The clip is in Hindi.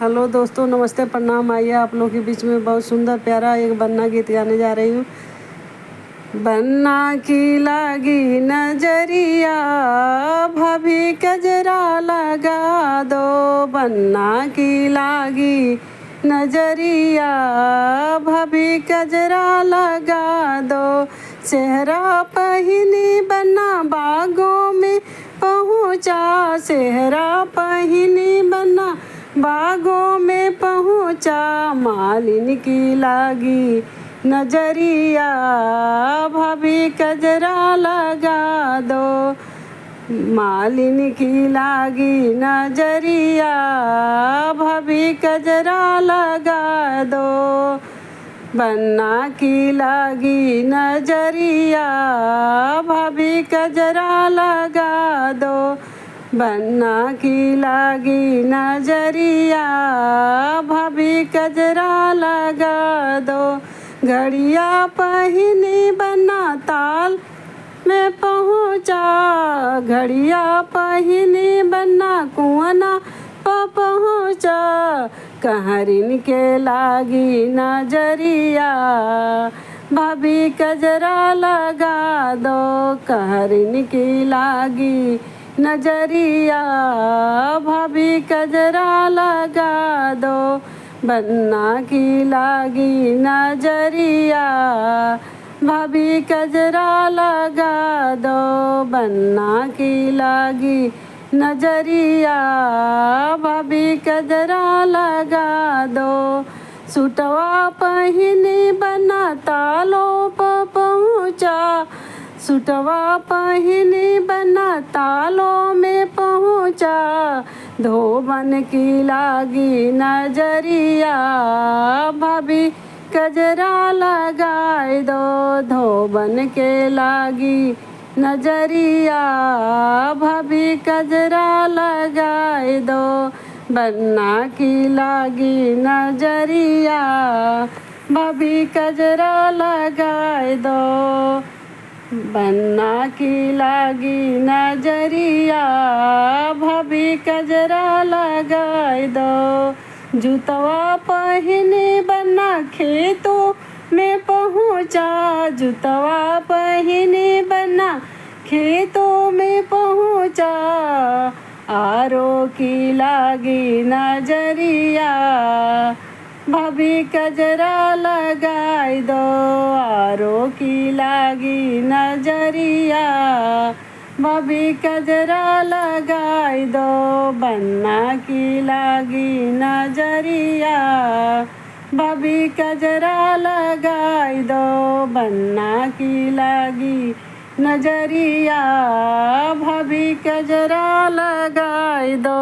हेलो दोस्तों, नमस्ते, प्रणाम। आइए आप लोग के बीच में बहुत सुंदर प्यारा एक बन्ना गीत गाने जा रही हूँ। बन्ना की लागी नजरिया भाभी कजरा लगा दो, बन्ना की लागी नजरिया भाभी कजरा लगा दो। सेहरा पहनी बन्ना बागों में पहुँचा, सेहरा पहनी बन्ना बागों में पहुँचा। मालिन की लागी नजरिया भाभी कजरा लगा दो, मालिन की लागी नजरिया भाभी कजरा लगा दो। बन्ना की लागी नजरिया भाभी कजरा लगा दो, बन्ना की लागी नजरिया भाभी कजरा लगा दो। घड़िया पहनी बन्ना ताल में पहुँचा, घड़िया पहनी बन्ना कुआना पहुँचा। कहरिन के लागी नजरिया भाभी कजरा लगा दो, कहरिन की लागी नजरिया भाभी कजरा लगा दो। बन्ना की लागी नजरिया भाभी कजरा लगा दो, बन्ना की लागी नजरिया भाभी कजरा लगा दो। सुटवा पहनी बन्ना तालों पर पहुँचा, सुटवा पहनी बन्ना तालों में पहुँचा। धोबन की लागी नजरिया भाभी कजरा लगाए दो, धोबन के लागी नजरिया भाभी कजरा लगाए दो। बन्ना की लागी नजरिया भाभी कजरा लगाए दो, बन्ना की लागी नजरिया भाभी कजरा लगाए दो। जूतवा पहने बन्ना खेतों में पहुँचा, जूतवा पहने बन्ना खेतों में पहुँचा। आरो की लागी नजरिया भाभी कजरा लगाए दो, आरो की लागी नजरिया भाभी कजरा लगाए दो। बन्ना की लागी नजरिया भाभी कजरा लगाए दो, बन्ना की लागी नजरिया भाभी कजरा लगाए दो।